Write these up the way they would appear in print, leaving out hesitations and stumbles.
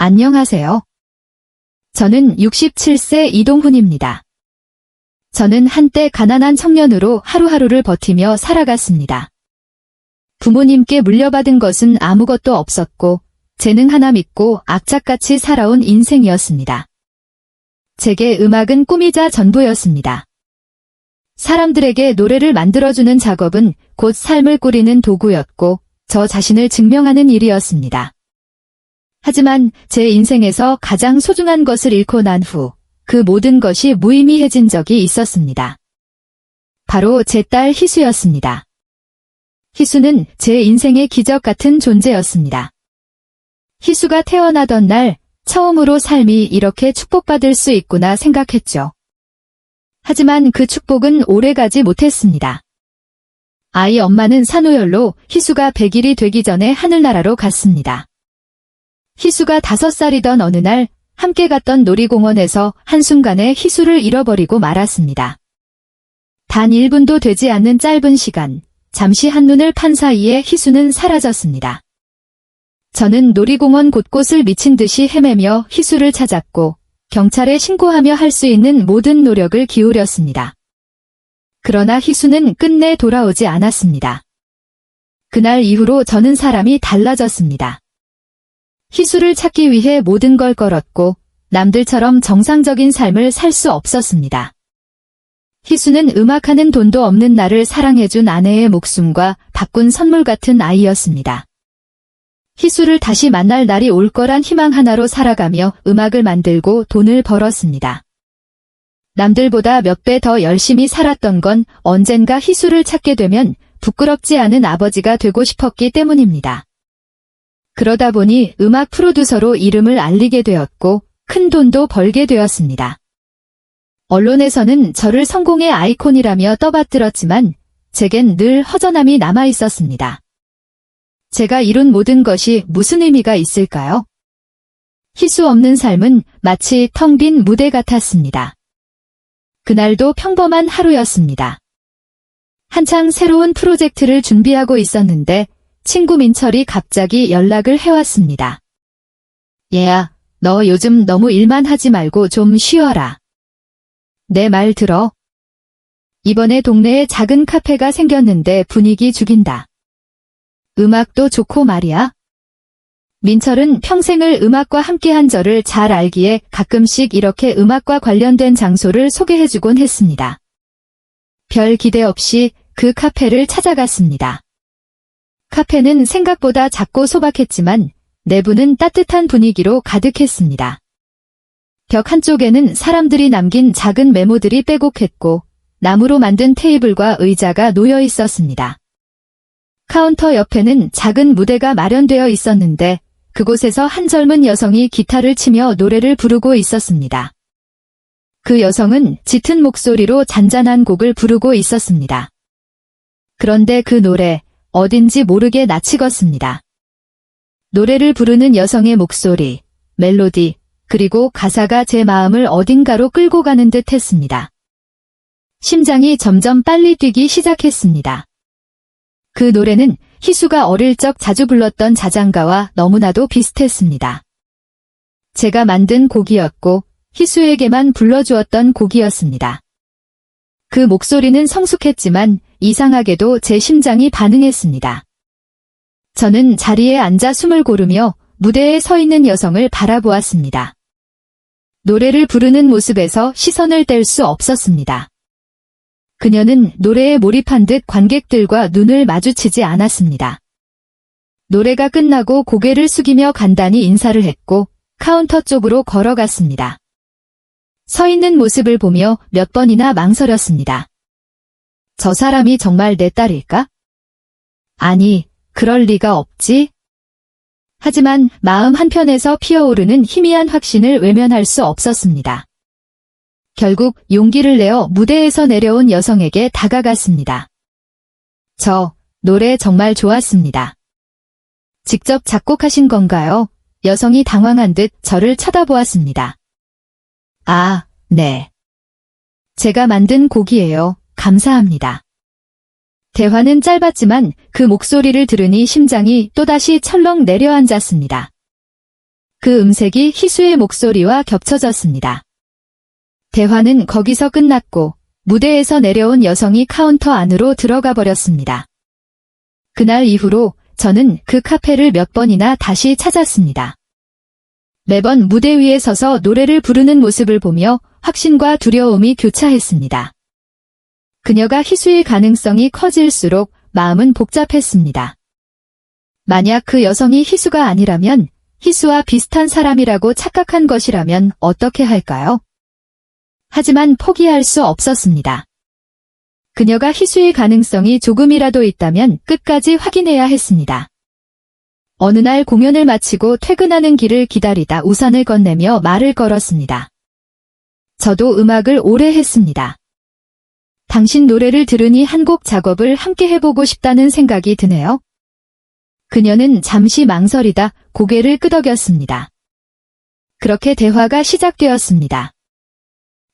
안녕하세요. 저는 67세 이동훈입니다. 저는 한때 가난한 청년으로 하루하루를 버티며 살아갔습니다. 부모님께 물려받은 것은 아무것도 없었고 재능 하나 믿고 악착같이 살아온 인생이었습니다. 제게 음악은 꿈이자 전부였습니다. 사람들에게 노래를 만들어주는 작업은 곧 삶을 꾸리는 도구였고 저 자신을 증명하는 일이었습니다. 하지만 제 인생에서 가장 소중한 것을 잃고 난 후 그 모든 것이 무의미해진 적이 있었습니다. 바로 제 딸 희수였습니다. 희수는 제 인생의 기적 같은 존재였습니다. 희수가 태어나던 날 처음으로 삶이 이렇게 축복받을 수 있구나 생각했죠. 하지만 그 축복은 오래가지 못했습니다. 아이 엄마는 산후열로 희수가 100일이 되기 전에 하늘나라로 갔습니다. 희수가 5살이던 어느 날 함께 갔던 놀이공원에서 한순간에 희수를 잃어버리고 말았습니다. 단 1분도 되지 않는 짧은 시간, 잠시 한눈을 판 사이에 희수는 사라졌습니다. 저는 놀이공원 곳곳을 미친 듯이 헤매며 희수를 찾았고 경찰에 신고하며 할 수 있는 모든 노력을 기울였습니다. 그러나 희수는 끝내 돌아오지 않았습니다. 그날 이후로 저는 사람이 달라졌습니다. 희수를 찾기 위해 모든 걸 걸었고 남들처럼 정상적인 삶을 살 수 없었습니다. 희수는 음악하는 돈도 없는 나를 사랑해준 아내의 목숨과 바꾼 선물 같은 아이였습니다. 희수를 다시 만날 날이 올 거란 희망 하나로 살아가며 음악을 만들고 돈을 벌었습니다. 남들보다 몇 배 더 열심히 살았던 건 언젠가 희수를 찾게 되면 부끄럽지 않은 아버지가 되고 싶었기 때문입니다. 그러다 보니 음악 프로듀서로 이름을 알리게 되었고 큰 돈도 벌게 되었습니다. 언론에서는 저를 성공의 아이콘이라며 떠받들었지만 제겐 늘 허전함이 남아 있었습니다. 제가 이룬 모든 것이 무슨 의미가 있을까요? 희수 없는 삶은 마치 텅 빈 무대 같았습니다. 그날도 평범한 하루였습니다. 한창 새로운 프로젝트를 준비하고 있었는데 친구 민철이 갑자기 연락을 해왔습니다. 얘야, 너 요즘 너무 일만 하지 말고 좀 쉬어라. 내 말 들어. 이번에 동네에 작은 카페가 생겼는데 분위기 죽인다. 음악도 좋고 말이야. 민철은 평생을 음악과 함께한 저를 잘 알기에 가끔씩 이렇게 음악과 관련된 장소를 소개해주곤 했습니다. 별 기대 없이 그 카페를 찾아갔습니다. 카페는 생각보다 작고 소박했지만 내부는 따뜻한 분위기로 가득했습니다. 벽 한쪽에는 사람들이 남긴 작은 메모들이 빼곡했고 나무로 만든 테이블과 의자가 놓여 있었습니다. 카운터 옆에는 작은 무대가 마련되어 있었는데 그곳에서 한 젊은 여성이 기타를 치며 노래를 부르고 있었습니다. 그 여성은 짙은 목소리로 잔잔한 곡을 부르고 있었습니다. 그런데 그 노래, 어딘지 모르게 낯익었습니다. 노래를 부르는 여성의 목소리, 멜로디, 그리고 가사가 제 마음을 어딘가로 끌고 가는 듯 했습니다. 심장이 점점 빨리 뛰기 시작했습니다. 그 노래는 희수가 어릴 적 자주 불렀던 자장가와 너무나도 비슷했습니다. 제가 만든 곡이었고 희수에게만 불러주었던 곡이었습니다. 그 목소리는 성숙했지만 이상하게도 제 심장이 반응했습니다. 저는 자리에 앉아 숨을 고르며 무대에 서 있는 여성을 바라보았습니다. 노래를 부르는 모습에서 시선을 뗄 수 없었습니다. 그녀는 노래에 몰입한 듯 관객들과 눈을 마주치지 않았습니다. 노래가 끝나고 고개를 숙이며 간단히 인사를 했고 카운터 쪽으로 걸어갔습니다. 서 있는 모습을 보며 몇 번이나 망설였습니다. 저 사람이 정말 내 딸일까? 아니, 그럴 리가 없지. 하지만 마음 한편에서 피어오르는 희미한 확신을 외면할 수 없었습니다. 결국 용기를 내어 무대에서 내려온 여성에게 다가갔습니다. 저 노래 정말 좋았습니다. 직접 작곡하신 건가요? 여성이 당황한 듯 저를 쳐다보았습니다. 아, 네. 제가 만든 곡이에요. 감사합니다. 대화는 짧았지만 그 목소리를 들으니 심장이 또다시 철렁 내려앉았습니다. 그 음색이 희수의 목소리와 겹쳐졌습니다. 대화는 거기서 끝났고 무대에서 내려온 여성이 카운터 안으로 들어가 버렸습니다. 그날 이후로 저는 그 카페를 몇 번이나 다시 찾았습니다. 매번 무대 위에 서서 노래를 부르는 모습을 보며 확신과 두려움이 교차했습니다. 그녀가 희수일 가능성이 커질수록 마음은 복잡했습니다. 만약 그 여성이 희수가 아니라면, 희수와 비슷한 사람이라고 착각한 것이라면 어떻게 할까요? 하지만 포기할 수 없었습니다. 그녀가 희수일 가능성이 조금이라도 있다면 끝까지 확인해야 했습니다. 어느 날 공연을 마치고 퇴근하는 길을 기다리다 우산을 건네며 말을 걸었습니다. 저도 음악을 오래 했습니다. 당신 노래를 들으니 한 곡 작업을 함께 해보고 싶다는 생각이 드네요. 그녀는 잠시 망설이다 고개를 끄덕였습니다. 그렇게 대화가 시작되었습니다.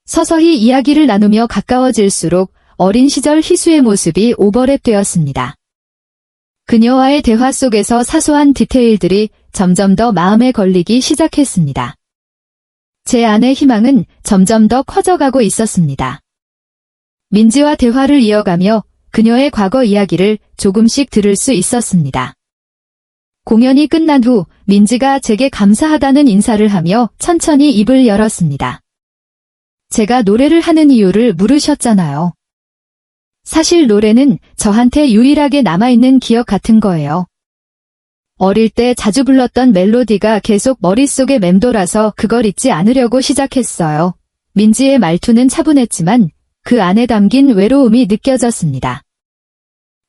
서서히 이야기를 나누며 가까워질수록 어린 시절 희수의 모습이 오버랩되었습니다. 그녀와의 대화 속에서 사소한 디테일들이 점점 더 마음에 걸리기 시작했습니다. 제 안의 희망은 점점 더 커져가고 있었습니다. 민지와 대화를 이어가며 그녀의 과거 이야기를 조금씩 들을 수 있었습니다. 공연이 끝난 후 민지가 제게 감사하다는 인사를 하며 천천히 입을 열었습니다. 제가 노래를 하는 이유를 물으셨잖아요. 사실 노래는 저한테 유일하게 남아있는 기억 같은 거예요. 어릴 때 자주 불렀던 멜로디가 계속 머릿속에 맴돌아서 그걸 잊지 않으려고 시작했어요. 민지의 말투는 차분했지만 그 안에 담긴 외로움이 느껴졌습니다.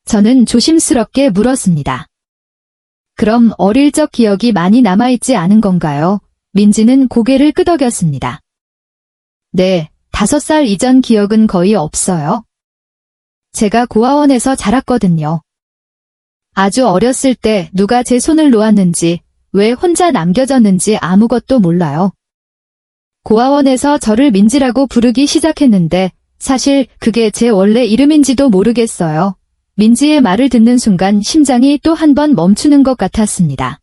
저는 조심스럽게 물었습니다. 그럼 어릴 적 기억이 많이 남아있지 않은 건가요? 민지는 고개를 끄덕였습니다. 네, 5살 이전 기억은 거의 없어요. 제가 고아원에서 자랐거든요. 아주 어렸을 때 누가 제 손을 놓았는지, 왜 혼자 남겨졌는지 아무것도 몰라요. 고아원에서 저를 민지라고 부르기 시작했는데 사실 그게 제 원래 이름인지도 모르겠어요. 민지의 말을 듣는 순간 심장이 또 한 번 멈추는 것 같았습니다.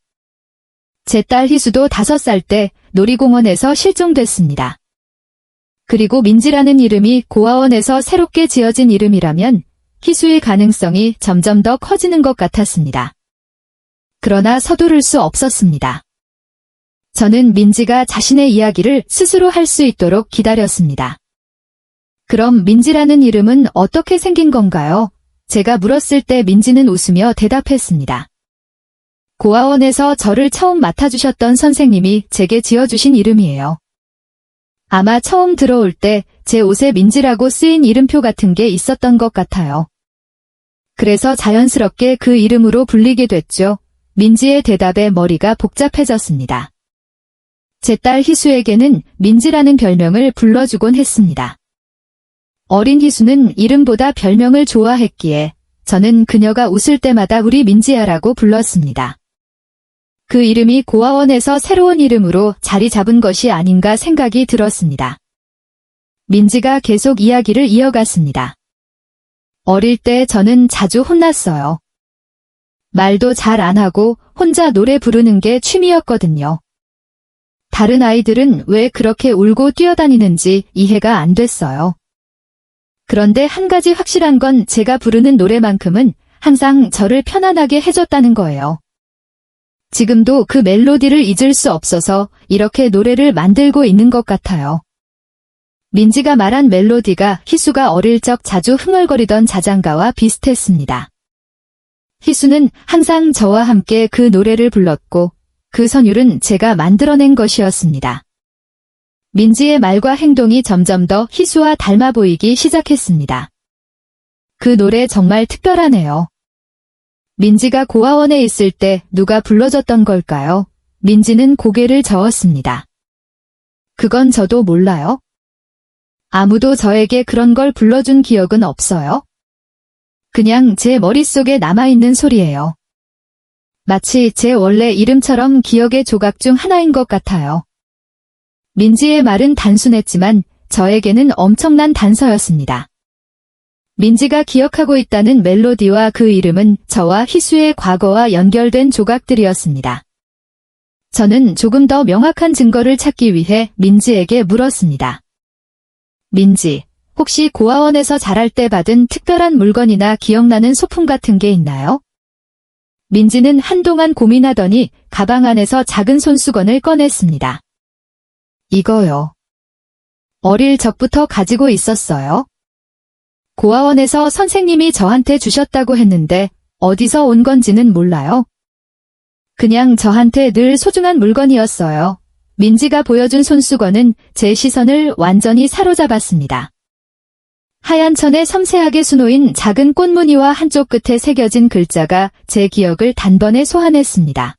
제 딸 희수도 5살 때 놀이공원에서 실종됐습니다. 그리고 민지라는 이름이 고아원에서 새롭게 지어진 이름이라면 희수의 가능성이 점점 더 커지는 것 같았습니다. 그러나 서두를 수 없었습니다. 저는 민지가 자신의 이야기를 스스로 할 수 있도록 기다렸습니다. 그럼 민지라는 이름은 어떻게 생긴 건가요? 제가 물었을 때 민지는 웃으며 대답했습니다. 고아원에서 저를 처음 맡아주셨던 선생님이 제게 지어주신 이름이에요. 아마 처음 들어올 때 제 옷에 민지라고 쓰인 이름표 같은 게 있었던 것 같아요. 그래서 자연스럽게 그 이름으로 불리게 됐죠. 민지의 대답에 머리가 복잡해졌습니다. 제 딸 희수에게는 민지라는 별명을 불러주곤 했습니다. 어린 희수는 이름보다 별명을 좋아했기에 저는 그녀가 웃을 때마다 우리 민지야라고 불렀습니다. 그 이름이 고아원에서 새로운 이름으로 자리 잡은 것이 아닌가 생각이 들었습니다. 민지가 계속 이야기를 이어갔습니다. 어릴 때 저는 자주 혼났어요. 말도 잘 안 하고 혼자 노래 부르는 게 취미였거든요. 다른 아이들은 왜 그렇게 울고 뛰어다니는지 이해가 안 됐어요. 그런데 한 가지 확실한 건 제가 부르는 노래만큼은 항상 저를 편안하게 해줬다는 거예요. 지금도 그 멜로디를 잊을 수 없어서 이렇게 노래를 만들고 있는 것 같아요. 민지가 말한 멜로디가 희수가 어릴 적 자주 흥얼거리던 자장가와 비슷했습니다. 희수는 항상 저와 함께 그 노래를 불렀고 그 선율은 제가 만들어낸 것이었습니다. 민지의 말과 행동이 점점 더 희수와 닮아 보이기 시작했습니다. 그 노래 정말 특별하네요. 민지가 고아원에 있을 때 누가 불러줬던 걸까요? 민지는 고개를 저었습니다. 그건 저도 몰라요. 아무도 저에게 그런 걸 불러준 기억은 없어요. 그냥 제 머릿속에 남아있는 소리예요. 마치 제 원래 이름처럼 기억의 조각 중 하나인 것 같아요. 민지의 말은 단순했지만 저에게는 엄청난 단서였습니다. 민지가 기억하고 있다는 멜로디와 그 이름은 저와 희수의 과거와 연결된 조각들이었습니다. 저는 조금 더 명확한 증거를 찾기 위해 민지에게 물었습니다. 민지, 혹시 고아원에서 자랄 때 받은 특별한 물건이나 기억나는 소품 같은 게 있나요? 민지는 한동안 고민하더니 가방 안에서 작은 손수건을 꺼냈습니다. 이거요. 어릴 적부터 가지고 있었어요. 고아원에서 선생님이 저한테 주셨다고 했는데 어디서 온 건지는 몰라요. 그냥 저한테 늘 소중한 물건이었어요. 민지가 보여준 손수건은 제 시선을 완전히 사로잡았습니다. 하얀 천에 섬세하게 수놓인 작은 꽃무늬와 한쪽 끝에 새겨진 글자가 제 기억을 단번에 소환했습니다.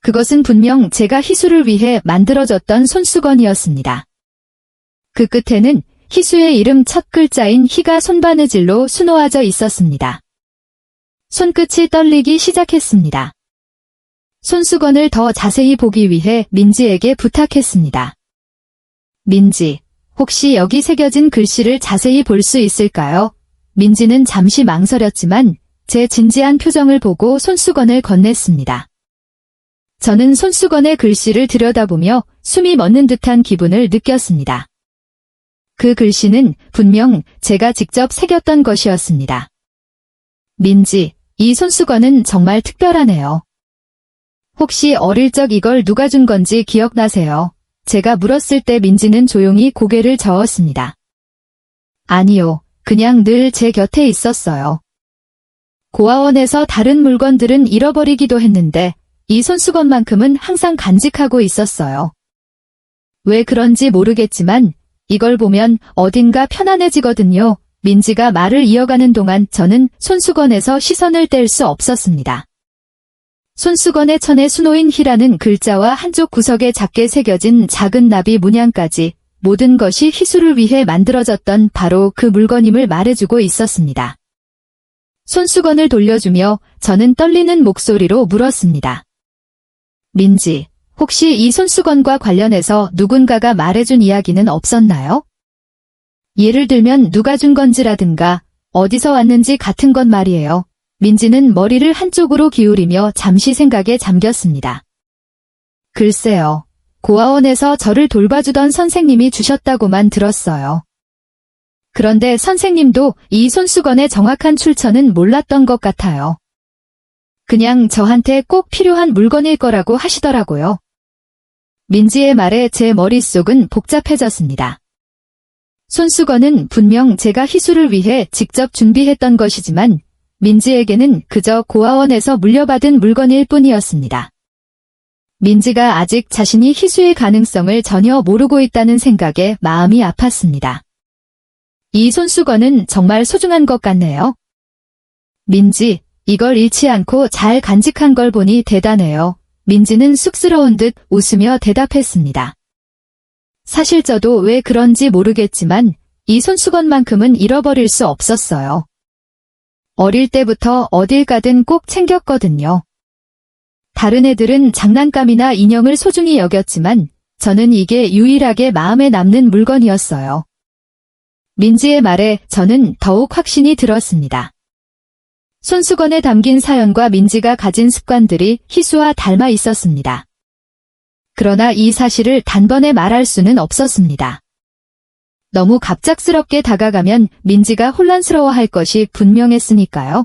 그것은 분명 제가 희수를 위해 만들어줬던 손수건이었습니다. 그 끝에는 희수의 이름 첫 글자인 희가 손바느질로 수놓아져 있었습니다. 손끝이 떨리기 시작했습니다. 손수건을 더 자세히 보기 위해 민지에게 부탁했습니다. 민지, 혹시 여기 새겨진 글씨를 자세히 볼 수 있을까요? 민지는 잠시 망설였지만 제 진지한 표정을 보고 손수건을 건넸습니다. 저는 손수건의 글씨를 들여다보며 숨이 멎는 듯한 기분을 느꼈습니다. 그 글씨는 분명 제가 직접 새겼던 것이었습니다. 민지, 이 손수건은 정말 특별하네요. 혹시 어릴 적 이걸 누가 준 건지 기억나세요? 제가 물었을 때 민지는 조용히 고개를 저었습니다. 아니요, 그냥 늘 제 곁에 있었어요. 고아원에서 다른 물건들은 잃어버리기도 했는데 이 손수건만큼은 항상 간직하고 있었어요. 왜 그런지 모르겠지만 이걸 보면 어딘가 편안해지거든요. 민지가 말을 이어가는 동안 저는 손수건에서 시선을 뗄 수 없었습니다. 손수건의 천에 수놓인 희라는 글자와 한쪽 구석에 작게 새겨진 작은 나비 문양까지 모든 것이 희수를 위해 만들어졌던 바로 그 물건임을 말해주고 있었습니다. 손수건을 돌려주며 저는 떨리는 목소리로 물었습니다. 민지, 혹시 이 손수건과 관련해서 누군가가 말해준 이야기는 없었나요? 예를 들면 누가 준 건지라든가 어디서 왔는지 같은 건 말이에요. 민지는 머리를 한쪽으로 기울이며 잠시 생각에 잠겼습니다. 글쎄요. 고아원에서 저를 돌봐주던 선생님이 주셨다고만 들었어요. 그런데 선생님도 이 손수건의 정확한 출처는 몰랐던 것 같아요. 그냥 저한테 꼭 필요한 물건일 거라고 하시더라고요. 민지의 말에 제 머릿속은 복잡해졌습니다. 손수건은 분명 제가 희수를 위해 직접 준비했던 것이지만 민지에게는 그저 고아원에서 물려받은 물건일 뿐이었습니다. 민지가 아직 자신이 희수의 가능성을 전혀 모르고 있다는 생각에 마음이 아팠습니다. 이 손수건은 정말 소중한 것 같네요. 민지, 이걸 잃지 않고 잘 간직한 걸 보니 대단해요. 민지는 쑥스러운 듯 웃으며 대답했습니다. 사실 저도 왜 그런지 모르겠지만 이 손수건만큼은 잃어버릴 수 없었어요. 어릴 때부터 어딜 가든 꼭 챙겼거든요. 다른 애들은 장난감이나 인형을 소중히 여겼지만 저는 이게 유일하게 마음에 남는 물건이었어요. 민지의 말에 저는 더욱 확신이 들었습니다. 손수건에 담긴 사연과 민지가 가진 습관들이 희수와 닮아 있었습니다. 그러나 이 사실을 단번에 말할 수는 없었습니다. 너무 갑작스럽게 다가가면 민지가 혼란스러워할 것이 분명했으니까요.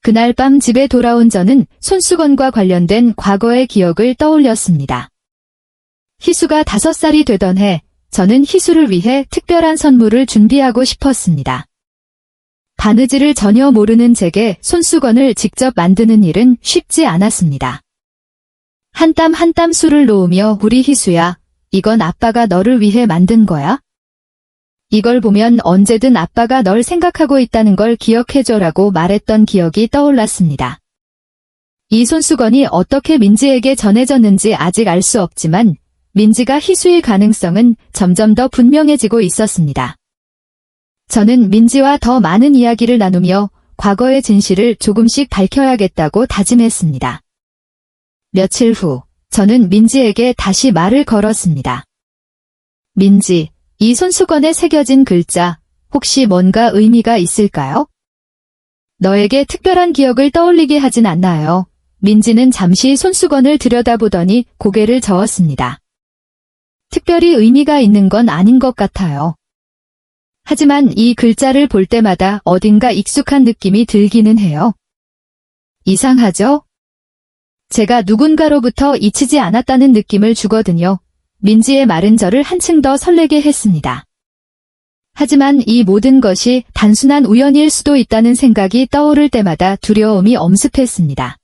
그날 밤 집에 돌아온 저는 손수건과 관련된 과거의 기억을 떠올렸습니다. 희수가 5살이 되던 해, 저는 희수를 위해 특별한 선물을 준비하고 싶었습니다. 바느질을 전혀 모르는 제게 손수건을 직접 만드는 일은 쉽지 않았습니다. 한 땀 한 땀 술을 놓으며 우리 희수야, 이건 아빠가 너를 위해 만든 거야? 이걸 보면 언제든 아빠가 널 생각하고 있다는 걸 기억해줘라고 말했던 기억이 떠올랐습니다. 이 손수건이 어떻게 민지에게 전해졌는지 아직 알 수 없지만 민지가 희수일 가능성은 점점 더 분명해지고 있었습니다. 저는 민지와 더 많은 이야기를 나누며 과거의 진실을 조금씩 밝혀야겠다고 다짐했습니다. 며칠 후, 저는 민지에게 다시 말을 걸었습니다. 민지, 이 손수건에 새겨진 글자, 혹시 뭔가 의미가 있을까요? 너에게 특별한 기억을 떠올리게 하진 않나요? 민지는 잠시 손수건을 들여다보더니 고개를 저었습니다. 특별히 의미가 있는 건 아닌 것 같아요. 하지만 이 글자를 볼 때마다 어딘가 익숙한 느낌이 들기는 해요. 이상하죠? 제가 누군가로부터 잊히지 않았다는 느낌을 주거든요. 민지의 말은 저를 한층 더 설레게 했습니다. 하지만 이 모든 것이 단순한 우연일 수도 있다는 생각이 떠오를 때마다 두려움이 엄습했습니다.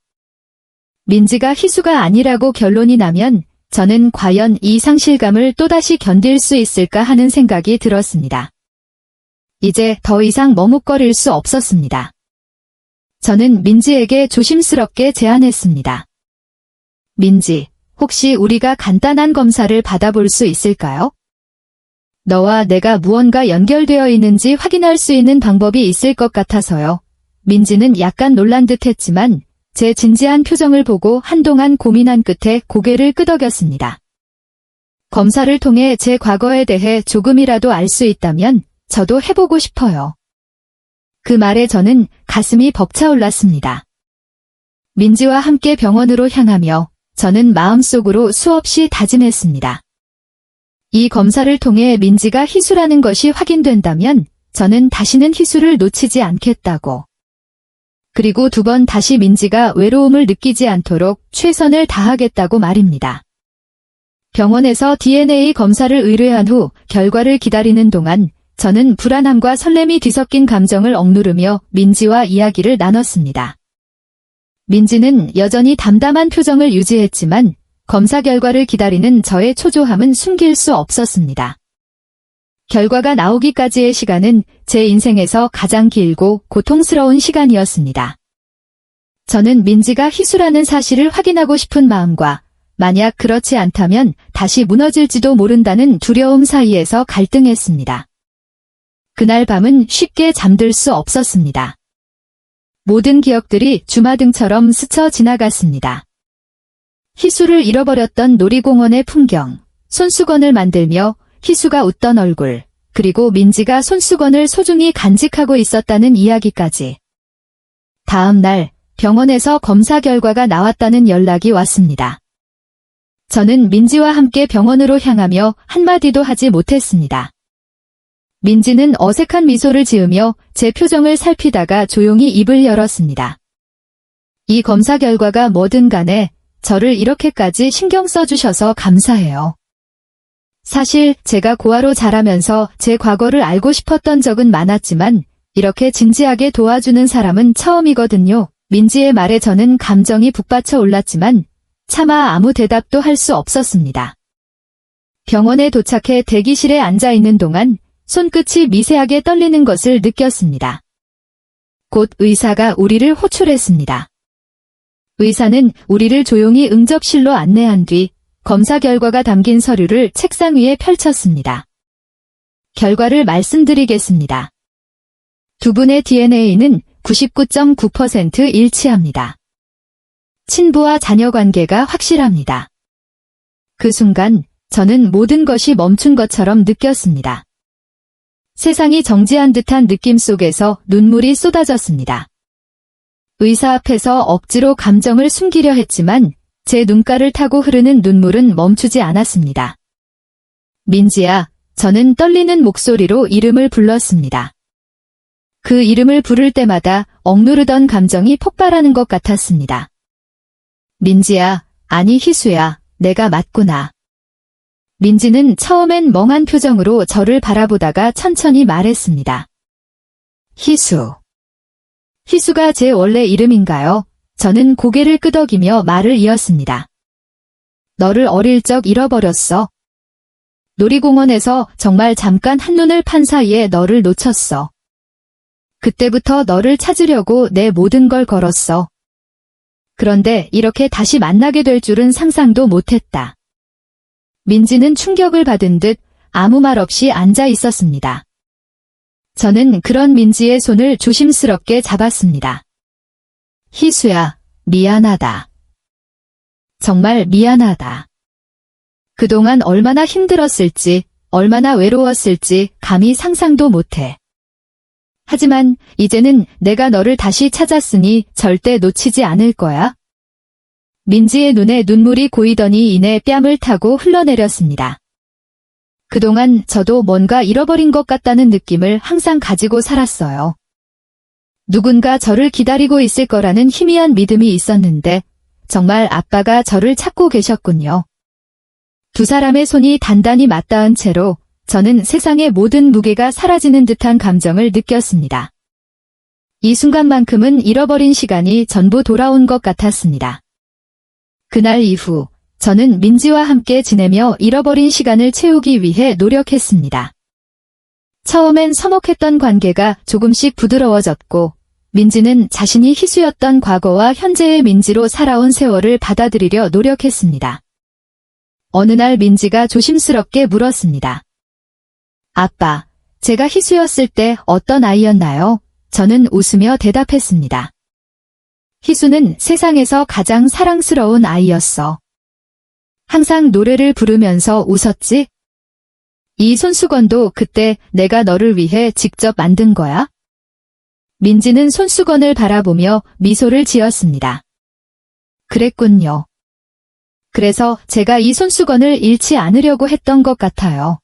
민지가 희수가 아니라고 결론이 나면 저는 과연 이 상실감을 또다시 견딜 수 있을까 하는 생각이 들었습니다. 이제 더 이상 머뭇거릴 수 없었습니다. 저는 민지에게 조심스럽게 제안했습니다. 민지, 혹시 우리가 간단한 검사를 받아볼 수 있을까요? 너와 내가 무언가 연결되어 있는지 확인할 수 있는 방법이 있을 것 같아서요. 민지는 약간 놀란 듯 했지만 제 진지한 표정을 보고 한동안 고민한 끝에 고개를 끄덕였습니다. 검사를 통해 제 과거에 대해 조금이라도 알 수 있다면 저도 해보고 싶어요. 그 말에 저는 가슴이 벅차올랐습니다. 민지와 함께 병원으로 향하며 저는 마음속으로 수없이 다짐했습니다. 이 검사를 통해 민지가 희수라는 것이 확인된다면 저는 다시는 희수를 놓치지 않겠다고. 그리고 2번 다시 민지가 외로움을 느끼지 않도록 최선을 다하겠다고 말입니다. 병원에서 DNA 검사를 의뢰한 후 결과를 기다리는 동안 저는 불안함과 설렘이 뒤섞인 감정을 억누르며 민지와 이야기를 나눴습니다. 민지는 여전히 담담한 표정을 유지했지만 검사 결과를 기다리는 저의 초조함은 숨길 수 없었습니다. 결과가 나오기까지의 시간은 제 인생에서 가장 길고 고통스러운 시간이었습니다. 저는 민지가 희수라는 사실을 확인하고 싶은 마음과 만약 그렇지 않다면 다시 무너질지도 모른다는 두려움 사이에서 갈등했습니다. 그날 밤은 쉽게 잠들 수 없었습니다. 모든 기억들이 주마등처럼 스쳐 지나갔습니다. 희수를 잃어버렸던 놀이공원의 풍경, 손수건을 만들며 희수가 웃던 얼굴, 그리고 민지가 손수건을 소중히 간직하고 있었다는 이야기까지. 다음 날 병원에서 검사 결과가 나왔다는 연락이 왔습니다. 저는 민지와 함께 병원으로 향하며 한마디도 하지 못했습니다. 민지는 어색한 미소를 지으며 제 표정을 살피다가 조용히 입을 열었습니다. 이 검사 결과가 뭐든 간에 저를 이렇게까지 신경 써주셔서 감사해요. 사실 제가 고아로 자라면서 제 과거를 알고 싶었던 적은 많았지만 이렇게 진지하게 도와주는 사람은 처음이거든요. 민지의 말에 저는 감정이 북받쳐 올랐지만 차마 아무 대답도 할 수 없었습니다. 병원에 도착해 대기실에 앉아 있는 동안 손끝이 미세하게 떨리는 것을 느꼈습니다. 곧 의사가 우리를 호출했습니다. 의사는 우리를 조용히 응접실로 안내한 뒤 검사 결과가 담긴 서류를 책상 위에 펼쳤습니다. 결과를 말씀드리겠습니다. 2분의 DNA는 99.9% 일치합니다. 친부와 자녀 관계가 확실합니다. 그 순간 저는 모든 것이 멈춘 것처럼 느꼈습니다. 세상이 정지한 듯한 느낌 속에서 눈물이 쏟아졌습니다. 의사 앞에서 억지로 감정을 숨기려 했지만 제 눈가를 타고 흐르는 눈물은 멈추지 않았습니다. 민지야, 저는 떨리는 목소리로 이름을 불렀습니다. 그 이름을 부를 때마다 억누르던 감정이 폭발하는 것 같았습니다. 민지야, 아니 희수야, 내가 맞구나. 민지는 처음엔 멍한 표정으로 저를 바라보다가 천천히 말했습니다. 희수. 희수가 제 원래 이름인가요? 저는 고개를 끄덕이며 말을 이었습니다. 너를 어릴 적 잃어버렸어. 놀이공원에서 정말 잠깐 한눈을 판 사이에 너를 놓쳤어. 그때부터 너를 찾으려고 내 모든 걸 걸었어. 그런데 이렇게 다시 만나게 될 줄은 상상도 못했다. 민지는 충격을 받은 듯 아무 말 없이 앉아 있었습니다. 저는 그런 민지의 손을 조심스럽게 잡았습니다. 희수야, 미안하다. 정말 미안하다. 그동안 얼마나 힘들었을지, 얼마나 외로웠을지 감히 상상도 못해. 하지만 이제는 내가 너를 다시 찾았으니 절대 놓치지 않을 거야. 민지의 눈에 눈물이 고이더니 이내 뺨을 타고 흘러내렸습니다. 그동안 저도 뭔가 잃어버린 것 같다는 느낌을 항상 가지고 살았어요. 누군가 저를 기다리고 있을 거라는 희미한 믿음이 있었는데 정말 아빠가 저를 찾고 계셨군요. 두 사람의 손이 단단히 맞닿은 채로 저는 세상의 모든 무게가 사라지는 듯한 감정을 느꼈습니다. 이 순간만큼은 잃어버린 시간이 전부 돌아온 것 같았습니다. 그날 이후 저는 민지와 함께 지내며 잃어버린 시간을 채우기 위해 노력했습니다. 처음엔 서먹했던 관계가 조금씩 부드러워졌고 민지는 자신이 희수였던 과거와 현재의 민지로 살아온 세월을 받아들이려 노력했습니다. 어느 날 민지가 조심스럽게 물었습니다. 아빠, 제가 희수였을 때 어떤 아이였나요? 저는 웃으며 대답했습니다. 희수는 세상에서 가장 사랑스러운 아이였어. 항상 노래를 부르면서 웃었지? 이 손수건도 그때 내가 너를 위해 직접 만든 거야? 민지는 손수건을 바라보며 미소를 지었습니다. 그랬군요. 그래서 제가 이 손수건을 잃지 않으려고 했던 것 같아요.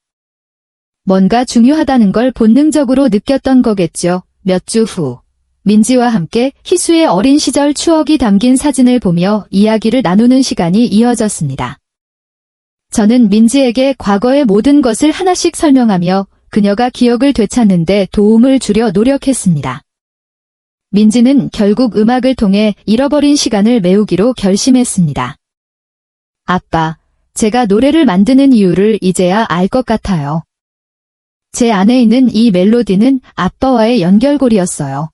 뭔가 중요하다는 걸 본능적으로 느꼈던 거겠죠. 몇 주 후, 민지와 함께 희수의 어린 시절 추억이 담긴 사진을 보며 이야기를 나누는 시간이 이어졌습니다. 저는 민지에게 과거의 모든 것을 하나씩 설명하며 그녀가 기억을 되찾는 데 도움을 주려 노력했습니다. 민지는 결국 음악을 통해 잃어버린 시간을 메우기로 결심했습니다. 아빠, 제가 노래를 만드는 이유를 이제야 알 것 같아요. 제 안에 있는 이 멜로디는 아빠와의 연결고리였어요.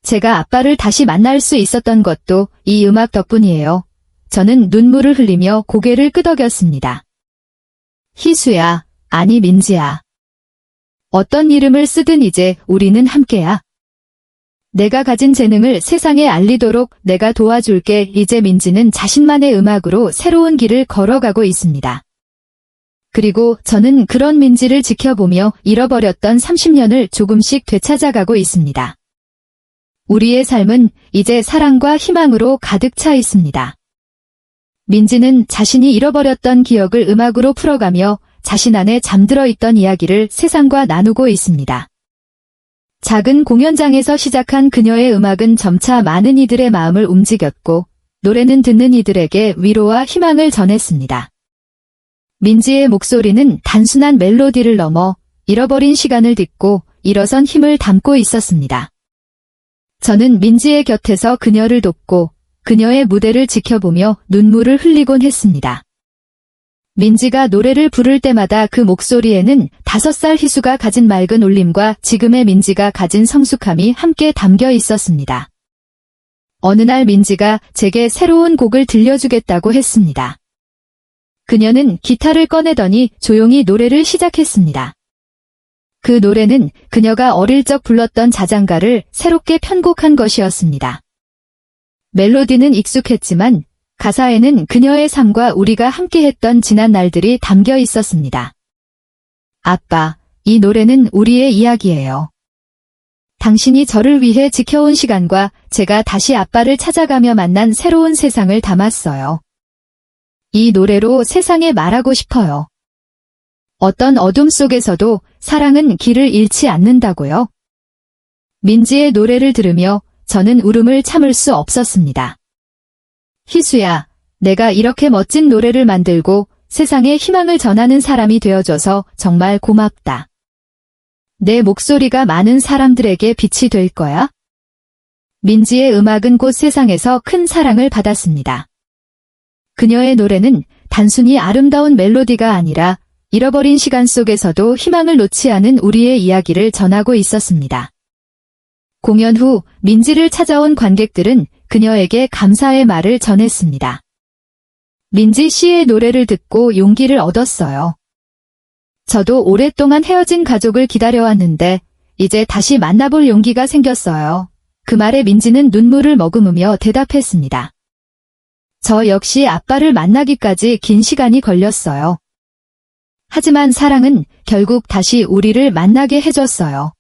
제가 아빠를 다시 만날 수 있었던 것도 이 음악 덕분이에요. 저는 눈물을 흘리며 고개를 끄덕였습니다. 희수야, 아니 민지야. 어떤 이름을 쓰든 이제 우리는 함께야. 내가 가진 재능을 세상에 알리도록 내가 도와줄게. 이제 민지는 자신만의 음악으로 새로운 길을 걸어가고 있습니다. 그리고 저는 그런 민지를 지켜보며 잃어버렸던 30년을 조금씩 되찾아가고 있습니다. 우리의 삶은 이제 사랑과 희망으로 가득 차 있습니다. 민지는 자신이 잃어버렸던 기억을 음악으로 풀어가며 자신 안에 잠들어 있던 이야기를 세상과 나누고 있습니다. 작은 공연장에서 시작한 그녀의 음악은 점차 많은 이들의 마음을 움직였고 노래는 듣는 이들에게 위로와 희망을 전했습니다. 민지의 목소리는 단순한 멜로디를 넘어 잃어버린 시간을 딛고 일어선 힘을 담고 있었습니다. 저는 민지의 곁에서 그녀를 돕고 그녀의 무대를 지켜보며 눈물을 흘리곤 했습니다. 민지가 노래를 부를 때마다 그 목소리에는 5살 희수가 가진 맑은 울림과 지금의 민지가 가진 성숙함이 함께 담겨 있었습니다. 어느 날 민지가 제게 새로운 곡을 들려주겠다고 했습니다. 그녀는 기타를 꺼내더니 조용히 노래를 시작했습니다. 그 노래는 그녀가 어릴 적 불렀던 자장가를 새롭게 편곡한 것이었습니다. 멜로디는 익숙했지만 가사에는 그녀의 삶과 우리가 함께했던 지난 날들이 담겨 있었습니다. 아빠, 이 노래는 우리의 이야기예요. 당신이 저를 위해 지켜온 시간과 제가 다시 아빠를 찾아가며 만난 새로운 세상을 담았어요. 이 노래로 세상에 말하고 싶어요. 어떤 어둠 속에서도 사랑은 길을 잃지 않는다고요. 민지의 노래를 들으며 저는 울음을 참을 수 없었습니다. 희수야, 내가 이렇게 멋진 노래를 만들고 세상에 희망을 전하는 사람이 되어줘서 정말 고맙다. 내 목소리가 많은 사람들에게 빛이 될 거야. 민지의 음악은 곧 세상에서 큰 사랑을 받았습니다. 그녀의 노래는 단순히 아름다운 멜로디가 아니라 잃어버린 시간 속에서도 희망을 놓지 않은 우리의 이야기를 전하고 있었습니다. 공연 후 민지를 찾아온 관객들은 그녀에게 감사의 말을 전했습니다. 민지 씨의 노래를 듣고 용기를 얻었어요. 저도 오랫동안 헤어진 가족을 기다려왔는데 이제 다시 만나볼 용기가 생겼어요. 그 말에 민지는 눈물을 머금으며 대답했습니다. 저 역시 아빠를 만나기까지 긴 시간이 걸렸어요. 하지만 사랑은 결국 다시 우리를 만나게 해줬어요.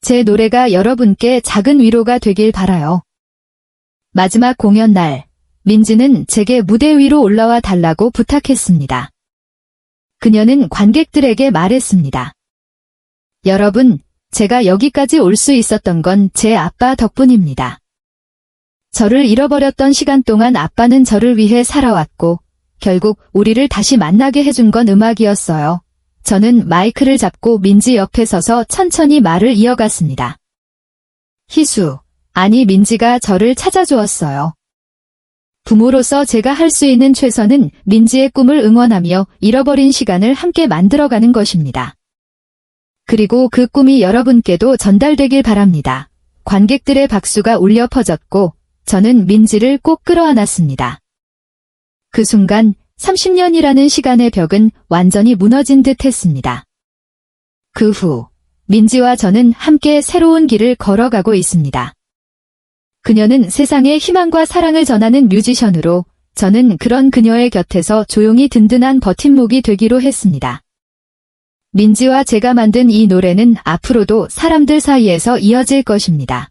제 노래가 여러분께 작은 위로가 되길 바라요. 마지막 공연 날, 민지는 제게 무대 위로 올라와 달라고 부탁했습니다. 그녀는 관객들에게 말했습니다. 여러분, 제가 여기까지 올 수 있었던 건 제 아빠 덕분입니다. 저를 잃어버렸던 시간 동안 아빠는 저를 위해 살아왔고, 결국 우리를 다시 만나게 해준 건 음악이었어요. 저는 마이크를 잡고 민지 옆에 서서 천천히 말을 이어갔습니다. 희수, 아니 민지가 저를 찾아주었어요. 부모로서 제가 할 수 있는 최선은 민지의 꿈을 응원하며 잃어버린 시간을 함께 만들어가는 것입니다. 그리고 그 꿈이 여러분께도 전달되길 바랍니다. 관객들의 박수가 울려 퍼졌고 저는 민지를 꼭 끌어안았습니다. 그 순간 30년이라는 시간의 벽은 완전히 무너진 듯 했습니다. 그 후 민지와 저는 함께 새로운 길을 걸어가고 있습니다. 그녀는 세상에 희망과 사랑을 전하는 뮤지션으로, 저는 그런 그녀의 곁에서 조용히 든든한 버팀목이 되기로 했습니다. 민지와 제가 만든 이 노래는 앞으로도 사람들 사이에서 이어질 것입니다.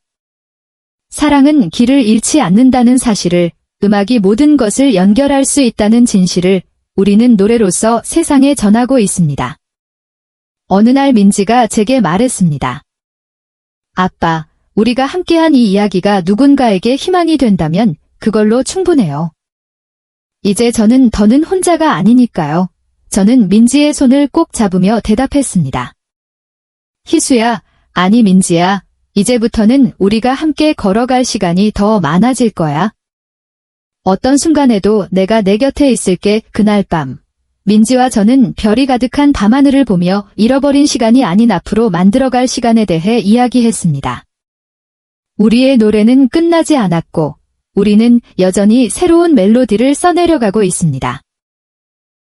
사랑은 길을 잃지 않는다는 사실을, 음악이 모든 것을 연결할 수 있다는 진실을 우리는 노래로서 세상에 전하고 있습니다. 어느 날 민지가 제게 말했습니다. 아빠, 우리가 함께한 이 이야기가 누군가에게 희망이 된다면 그걸로 충분해요. 이제 저는 더는 혼자가 아니니까요. 저는 민지의 손을 꼭 잡으며 대답했습니다. 희수야, 아니 민지야, 이제부터는 우리가 함께 걸어갈 시간이 더 많아질 거야. 어떤 순간에도 내가 내 곁에 있을게. 그날 밤, 민지와 저는 별이 가득한 밤하늘을 보며 잃어버린 시간이 아닌 앞으로 만들어갈 시간에 대해 이야기했습니다. 우리의 노래는 끝나지 않았고, 우리는 여전히 새로운 멜로디를 써내려가고 있습니다.